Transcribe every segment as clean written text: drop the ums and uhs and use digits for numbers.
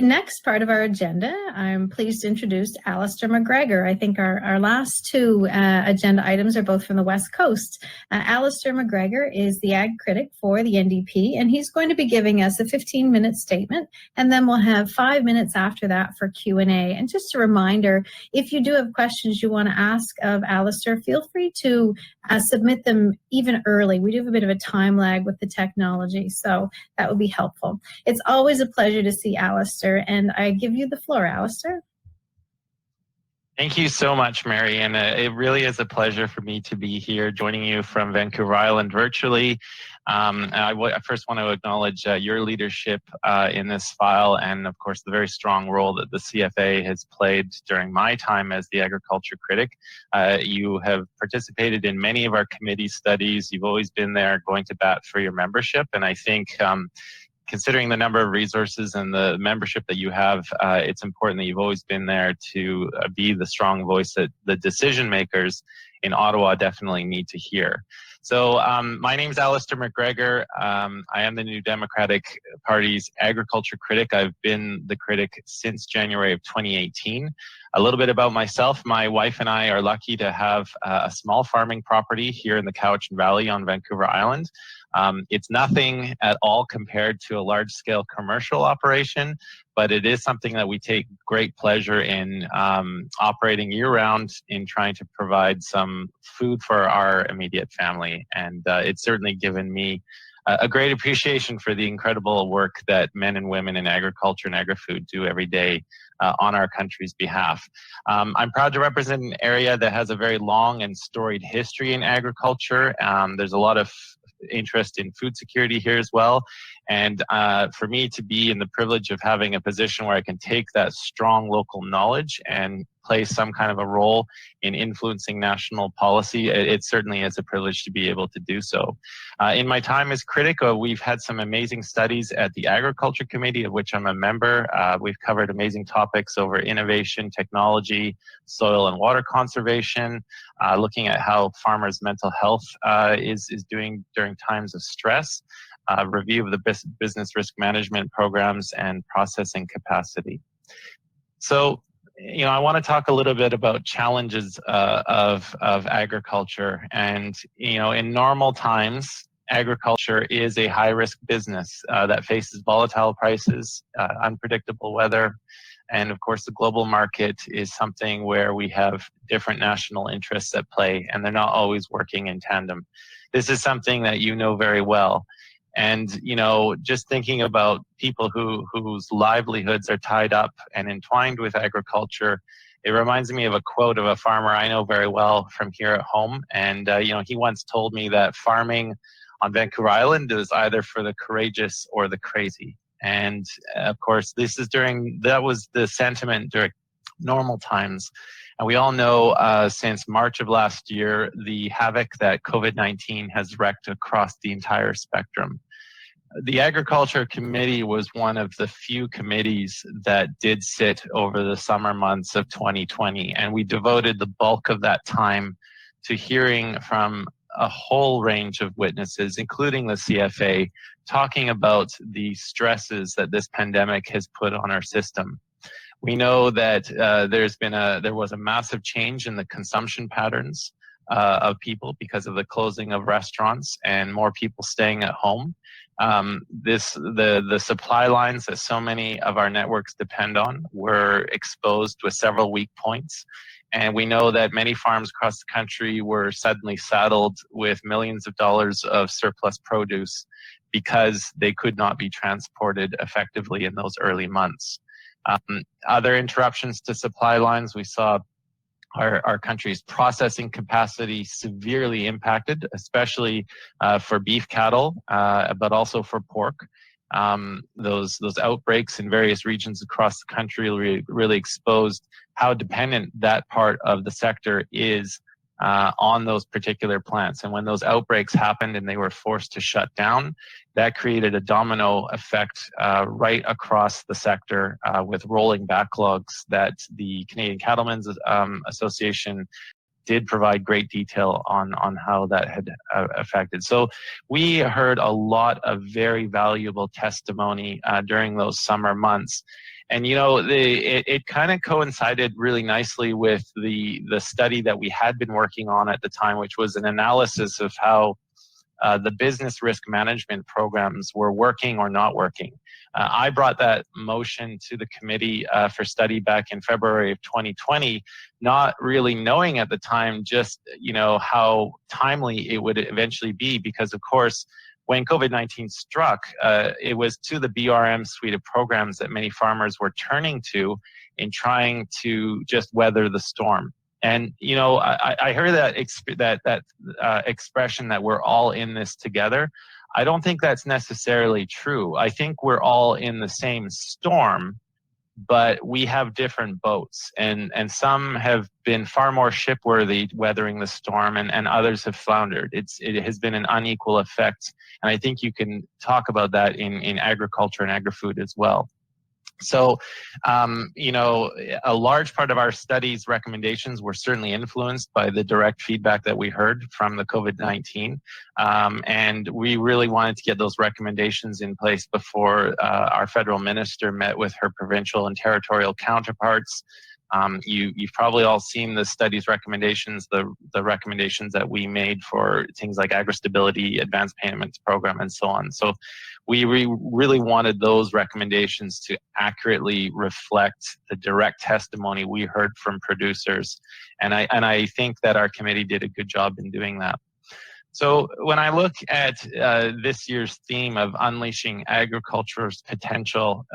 next part of our agenda, I'm pleased to introduce Alistair MacGregor. I think our last two agenda items are both from the West Coast. Alistair MacGregor is the Ag Critic for the NDP, and he's going to be giving us a 15-minute statement, and then we'll have 5 minutes after that for Q&A. And just a reminder, if you do have questions you want to ask of Alistair, feel free to submit them even early. We do have a bit of a time lag with the technology, so that would be helpful. It's always a pleasure to see Alistair, and I give you the floor, Alistair. Thank you so much, Mary, and it really is a pleasure for me to be here joining you from Vancouver Island virtually. I first want to acknowledge your leadership in this file and, of course, the very strong role that the CFA has played during my time as the agriculture critic. You have participated in many of our committee studies. You've always been there going to bat for your membership, and I think considering the number of resources and the membership that you have, it's important that you've always been there to be the strong voice that the decision makers in Ottawa definitely need to hear. So my name is Alistair MacGregor. I am the New Democratic Party's agriculture critic. I've been the critic since January of 2018. A little bit about myself. My wife and I are lucky to have a small farming property here in the Cowichan Valley on Vancouver Island. It's nothing at all compared to a large-scale commercial operation, but it is something that we take great pleasure in operating year-round in trying to provide some food for our immediate family. And it's certainly given me a great appreciation for the incredible work that men and women in agriculture and agri-food do every day on our country's behalf. I'm proud to represent an area that has a very long and storied history in agriculture. There's a lot of interest in food security here as well. And for me to be in the privilege of having a position where I can take that strong local knowledge and play some kind of a role in influencing national policy, it certainly is a privilege to be able to do so. In my time as critic, we've had some amazing studies at the Agriculture Committee, of which I'm a member. We've covered amazing topics over innovation, technology, soil and water conservation, looking at how farmers' mental health is doing during times of stress, review of the business risk management programs, and processing capacity. So, I want to talk a little bit about challenges of agriculture. And, in normal times, agriculture is a high-risk business that faces volatile prices, unpredictable weather, and of course the global market is something where we have different national interests at play, and they're not always working in tandem. This is something that you know very well. And, just thinking about people whose livelihoods are tied up and entwined with agriculture, it reminds me of a quote of a farmer I know very well from here at home. And, he once told me that farming on Vancouver Island is either for the courageous or the crazy. And, of course, that was the sentiment during normal times. And we all know since March of last year, the havoc that COVID-19 has wreaked across the entire spectrum. The Agriculture Committee was one of the few committees that did sit over the summer months of 2020, and we devoted the bulk of that time to hearing from a whole range of witnesses, including the CFA, talking about the stresses that this pandemic has put on our system. We know that there was a massive change in the consumption patterns of people because of the closing of restaurants and more people staying at home. The supply lines that so many of our networks depend on were exposed with several weak points. And we know that many farms across the country were suddenly saddled with millions of dollars of surplus produce because they could not be transported effectively in those early months. Other interruptions to supply lines, we saw our country's processing capacity severely impacted, especially for beef cattle, but also for pork. Those outbreaks in various regions across the country really exposed how dependent that part of the sector is on those particular plants. And when those outbreaks happened and they were forced to shut down, that created a domino effect right across the sector with rolling backlogs that the Canadian Cattlemen's Association did provide great detail on how that had affected. So we heard a lot of very valuable testimony during those summer months. And it kind of coincided really nicely with the study that we had been working on at the time, which was an analysis of how the business risk management programs were working or not working. I brought that motion to the committee for study back in February of 2020, not really knowing at the time just how timely it would eventually be, because of course when COVID-19 struck, it was to the BRM suite of programs that many farmers were turning to in trying to just weather the storm. And I heard that expression that we're all in this together. I don't think that's necessarily true. I think we're all in the same storm, but we have different boats, and some have been far more shipworthy weathering the storm, and others have floundered. It has been an unequal effect, and I think you can talk about that in agriculture and agri-food as well. So, a large part of our study's recommendations were certainly influenced by the direct feedback that we heard from the COVID-19. And we really wanted to get those recommendations in place before our federal minister met with her provincial and territorial counterparts. You've probably all seen the study's recommendations, the recommendations that we made for things like agri-stability, advanced payments program, and so on. So we really wanted those recommendations to accurately reflect the direct testimony we heard from producers. And I think that our committee did a good job in doing that. So when I look at this year's theme of unleashing agriculture's potential,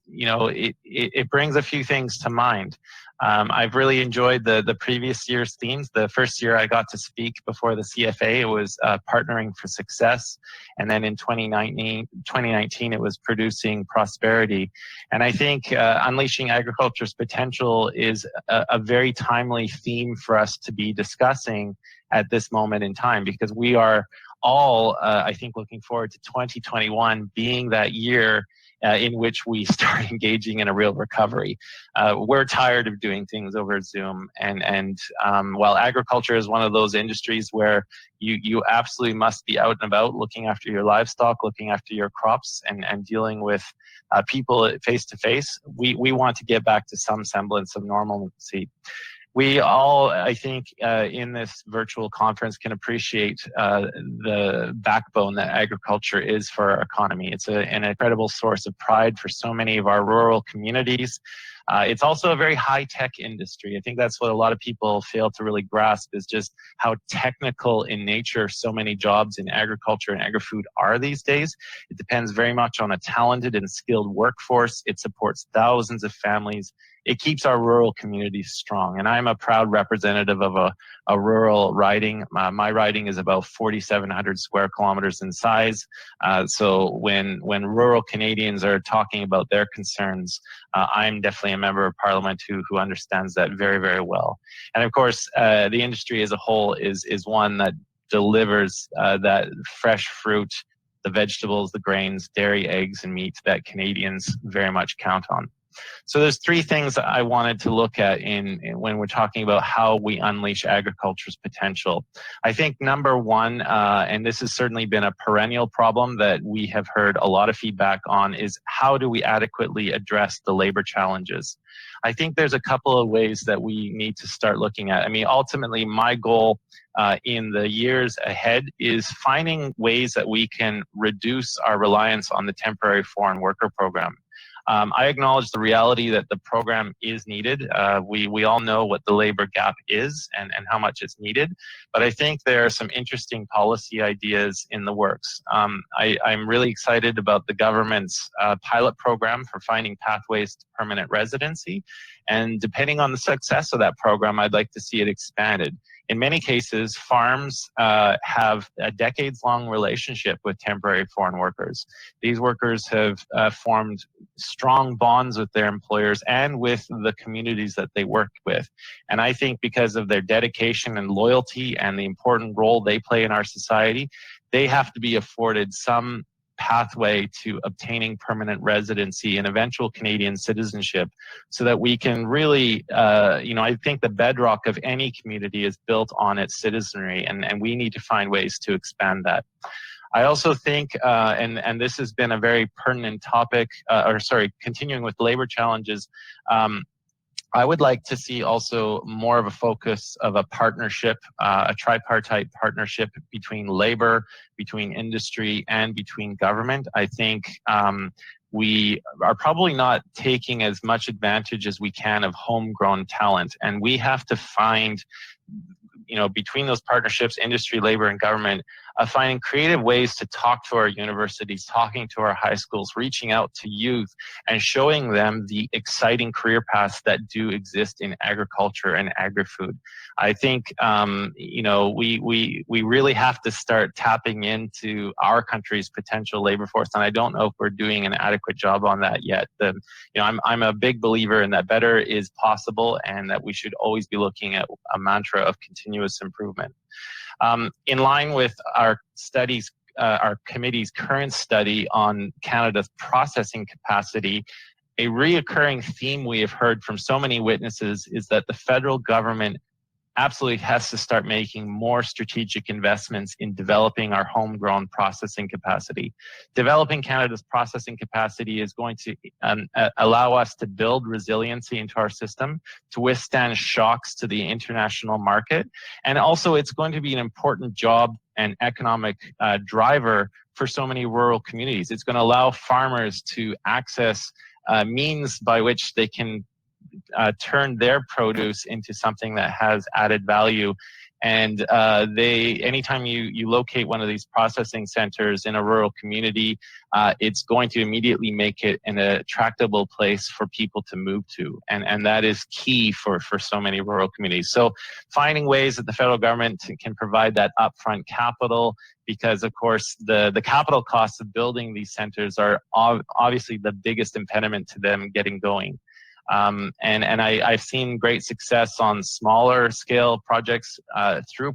it brings a few things to mind. I've really enjoyed the previous year's themes. The first year I got to speak before the CFA, it was partnering for success. And then in 2019, it was producing prosperity. And I think unleashing agriculture's potential is a very timely theme for us to be discussing at this moment in time, because we are all, I think, looking forward to 2021 being that year in which we start engaging in a real recovery. We're tired of doing things over Zoom, and while agriculture is one of those industries where you absolutely must be out and about looking after your livestock, looking after your crops, and dealing with people face to face, we want to get back to some semblance of normalcy. We all, I think, in this virtual conference can appreciate the backbone that agriculture is for our economy. It's an incredible source of pride for so many of our rural communities. It's also a very high-tech industry. I think that's what a lot of people fail to really grasp, is just how technical in nature so many jobs in agriculture and agri-food are these days. It depends very much on a talented and skilled workforce. It supports thousands of families. It keeps our rural communities strong. And I'm a proud representative of a rural riding. My riding is about 4,700 square kilometers in size. So when rural Canadians are talking about their concerns, I'm definitely a member of parliament who understands that very, very well. And of course, the industry as a whole is one that delivers that fresh fruit, the vegetables, the grains, dairy, eggs, and meat that Canadians very much count on. So there's three things I wanted to look at when we're talking about how we unleash agriculture's potential. I think number one, and this has certainly been a perennial problem that we have heard a lot of feedback on, is how do we adequately address the labor challenges? I think there's a couple of ways that we need to start looking at. I mean, ultimately, my goal in the years ahead is finding ways that we can reduce our reliance on the temporary foreign worker program. I acknowledge the reality that the program is needed. We all know what the labor gap is and how much it's needed, but I think there are some interesting policy ideas in the works. I'm really excited about the government's pilot program for finding pathways to permanent residency, and depending on the success of that program, I'd like to see it expanded. In many cases, farms have a decades-long relationship with temporary foreign workers. These workers have formed strong bonds with their employers and with the communities that they work with. And I think because of their dedication and loyalty and the important role they play in our society, they have to be afforded some pathway to obtaining permanent residency and eventual Canadian citizenship, so that we can really, I think the bedrock of any community is built on its citizenry, and we need to find ways to expand that. I also think, and this has been a very pertinent topic, continuing with labor challenges, I would like to see also more of a focus of a partnership, a tripartite partnership between labor, between industry, and between government. I think we are probably not taking as much advantage as we can of homegrown talent, and we have to find, between those partnerships, industry, labor, and government, finding creative ways to talk to our universities, talking to our high schools, reaching out to youth, and showing them the exciting career paths that do exist in agriculture and agri-food. I think, we really have to start tapping into our country's potential labor force, and I don't know if we're doing an adequate job on that yet. I'm a big believer in that better is possible, and that we should always be looking at a mantra of continuous improvement. In line with our studies, our committee's current study on Canada's processing capacity, a reoccurring theme we have heard from so many witnesses is that the federal government absolutely has to start making more strategic investments in developing our homegrown processing capacity. Developing Canada's processing capacity is going to allow us to build resiliency into our system, to withstand shocks to the international market, and also it's going to be an important job and economic driver for so many rural communities. It's going to allow farmers to access means by which they can turn their produce into something that has added value. And anytime you locate one of these processing centers in a rural community, it's going to immediately make it an attractable place for people to move to. And that is key for so many rural communities. So finding ways that the federal government can provide that upfront capital, because of course the capital costs of building these centers are obviously the biggest impediment to them getting going. I've seen great success on smaller scale projects through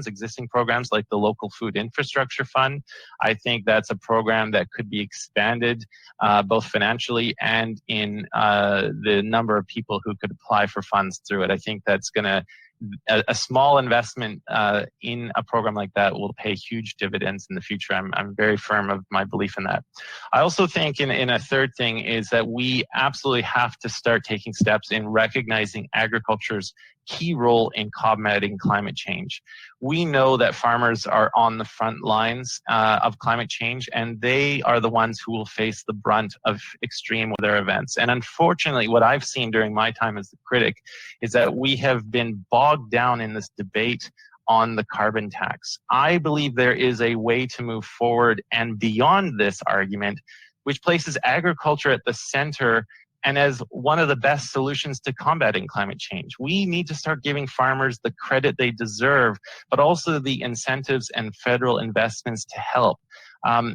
existing programs like the Local Food Infrastructure Fund. I think that's a program that could be expanded both financially and in the number of people who could apply for funds through it. I think that's going to a small investment in a program like that will pay huge dividends in the future. I'm very firm of my belief in that. I also think in a third thing is that we absolutely have to start taking steps in recognizing agriculture's key role in combating climate change. We know that farmers are on the front lines of climate change, and they are the ones who will face the brunt of extreme weather events. And unfortunately, what I've seen during my time as the critic is that we have been bogged down in this debate on the carbon tax. I believe there is a way to move forward and beyond this argument, which places agriculture at the center and as one of the best solutions to combating climate change. We need to start giving farmers the credit they deserve, but also the incentives and federal investments to help.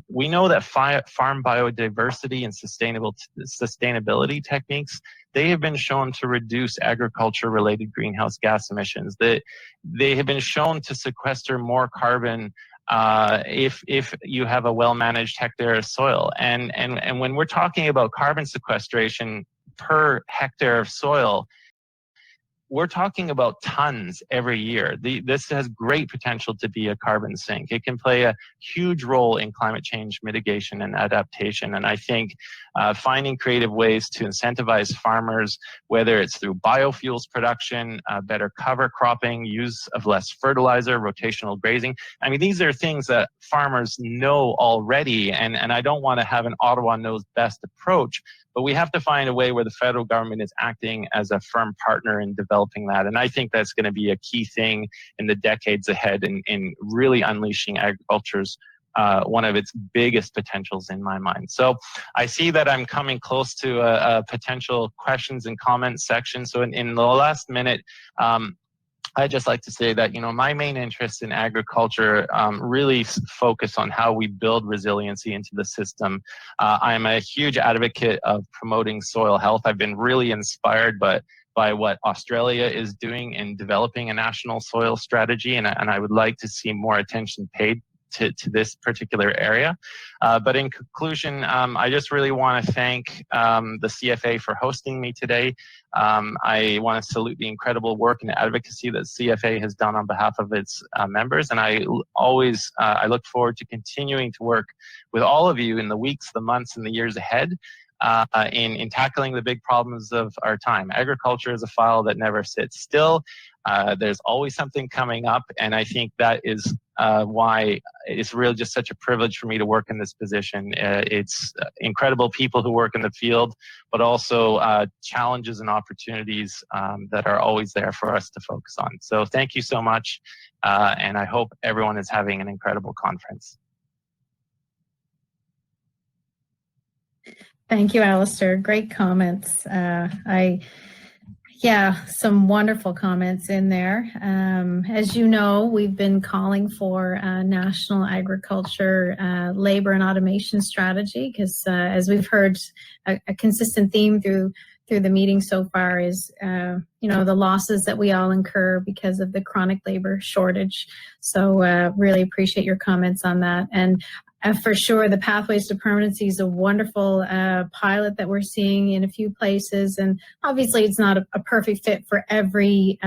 We know that farm biodiversity and sustainability techniques, they have been shown to reduce agriculture-related greenhouse gas emissions. They have been shown to sequester more carbon if you have a well-managed hectare of soil. And when we're talking about carbon sequestration per hectare of soil, we're talking about tons every year. This has great potential to be a carbon sink. It can play a huge role in climate change mitigation and adaptation. And I think finding creative ways to incentivize farmers, whether it's through biofuels production, better cover cropping, use of less fertilizer, rotational grazing. I mean, these are things that farmers know already. And I don't want to have an Ottawa knows best approach, but we have to find a way where the federal government is acting as a firm partner in developing that. And I think that's going to be a key thing in the decades ahead in really unleashing agriculture's one of its biggest potentials in my mind. So I see that I'm coming close to a potential questions and comments section. So in the last minute, I'd just like to say that, my main interest in agriculture really focus on how we build resiliency into the system. I'm a huge advocate of promoting soil health. I've been really inspired by what Australia is doing in developing a national soil strategy, and I would like to see more attention paid to this particular area. But in conclusion, I just really want to thank the CFA for hosting me today. I want to salute the incredible work and advocacy that CFA has done on behalf of its members, and I look forward to continuing to work with all of you in the weeks, the months, and the years ahead in tackling the big problems of our time. Agriculture is a file that never sits still. There's always something coming up, and I think that is why it's really just such a privilege for me to work in this position. It's incredible people who work in the field, but also challenges and opportunities that are always there for us to focus on. So thank you so much, and I hope everyone is having an incredible conference. Thank you, Alistair. Great comments. Yeah, some wonderful comments in there. As you know, we've been calling for a national agriculture labor and automation strategy because, as we've heard, a consistent theme through the meeting so far is, the losses that we all incur because of the chronic labor shortage. So really appreciate your comments on that. And for sure, the Pathways to Permanency is a wonderful pilot that we're seeing in a few places, and obviously it's not a perfect fit for every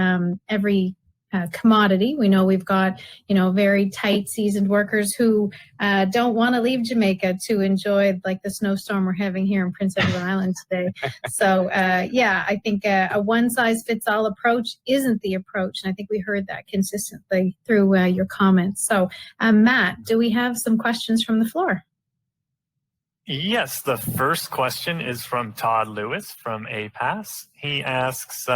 commodity. We know we've got very tight seasoned workers who don't want to leave Jamaica to enjoy like the snowstorm we're having here in Prince Edward Island today. So I think a one size fits all approach isn't the approach, and I think we heard that consistently through your comments. So Matt, do we have some questions from the floor? Yes, the first question is from Todd Lewis from APAS. He asks,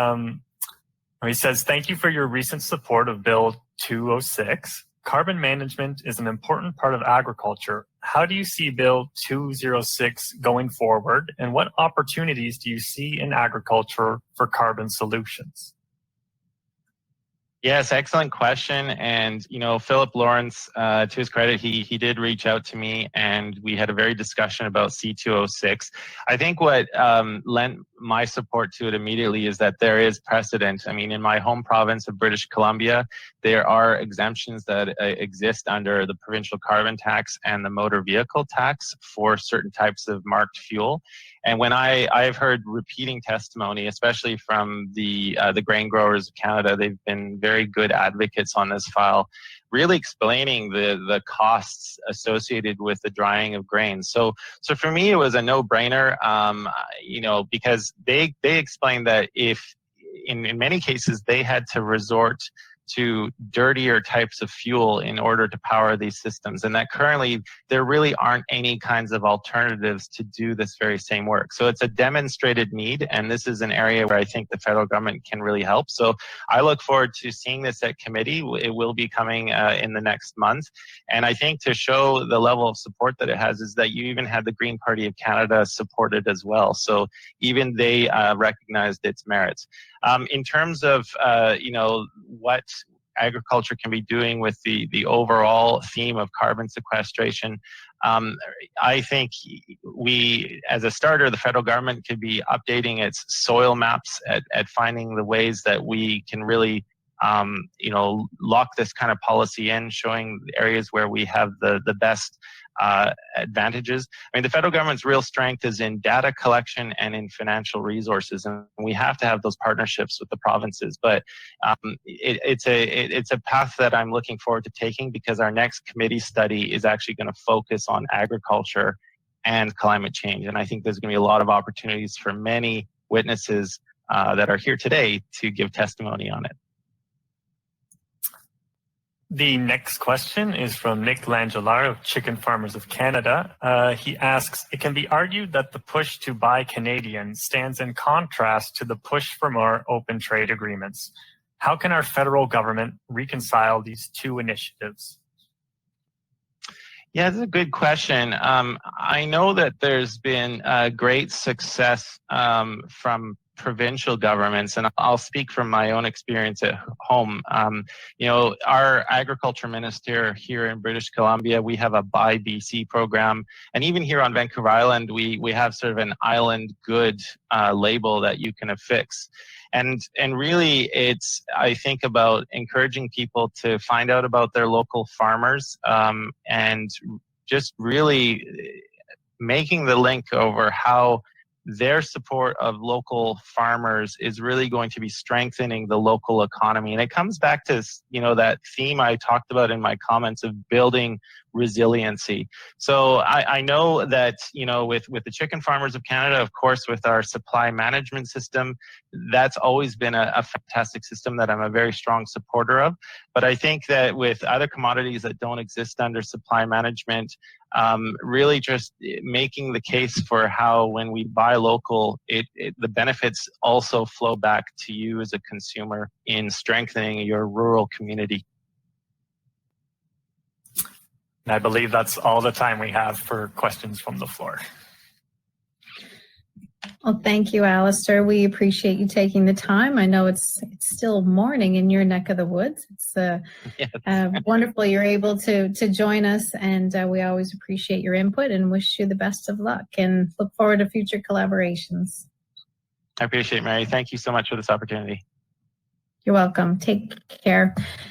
he says, thank you for your recent support of Bill 206. Carbon management is an important part of agriculture. How do you see Bill 206 going forward, and what opportunities do you see in agriculture for carbon solutions? Yes, excellent question. And, Philip Lawrence, to his credit, he did reach out to me and we had a very discussion about C206. I think what lent my support to it immediately is that there is precedent. I mean, in my home province of British Columbia, there are exemptions that exist under the provincial carbon tax and the motor vehicle tax for certain types of marked fuel. And when I've heard repeating testimony, especially from the grain growers of Canada, they've been very good advocates on this file, really explaining the costs associated with the drying of grain. So for me, it was a no-brainer, because they explained that if in many cases they had to resort to dirtier types of fuel in order to power these systems, and that currently there really aren't any kinds of alternatives to do this very same work. So it's a demonstrated need, and this is an area where I think the federal government can really help. So I look forward to seeing this at committee. It will be coming in the next month, and I think to show the level of support that it has is that you even had the Green Party of Canada support it as well. So even they recognized its merits. In terms of what agriculture can be doing with the overall theme of carbon sequestration, I think we, as a starter, the federal government could be updating its soil maps at finding the ways that we can really lock this kind of policy in, showing areas where we have the best advantages. I mean, the federal government's real strength is in data collection and in financial resources, and we have to have those partnerships with the provinces. But it's a path that I'm looking forward to taking, because our next committee study is actually going to focus on agriculture and climate change, and I think there's going to be a lot of opportunities for many witnesses that are here today to give testimony on it. The next question is from Nick Langelar of Chicken Farmers of Canada. He asks, it can be argued that the push to buy Canadian stands in contrast to the push for more open trade agreements. How can our federal government reconcile these two initiatives? Yeah, that's a good question. I know that there's been great success from provincial governments, and I'll speak from my own experience at home. Our agriculture minister here in British Columbia, we have a Buy BC program, and even here on Vancouver Island, we have sort of an island good label that you can affix. And really, it's, I think, about encouraging people to find out about their local farmers, and just really making the link over how their support of local farmers is really going to be strengthening the local economy. And it comes back to, that theme I talked about in my comments of building resiliency. So I know that, with the Chicken Farmers of Canada, of course, with our supply management system, that's always been a fantastic system that I'm a very strong supporter of. But I think that with other commodities that don't exist under supply management, really just making the case for how when we buy local, the benefits also flow back to you as a consumer in strengthening your rural community. And I believe that's all the time we have for questions from the floor. Well, thank you, Alistair. We appreciate you taking the time. I know it's still morning in your neck of the woods. It's Yes. wonderful you're able to join us, and we always appreciate your input and wish you the best of luck and look forward to future collaborations. I appreciate it, Mary. Thank you so much for this opportunity. You're welcome. Take care.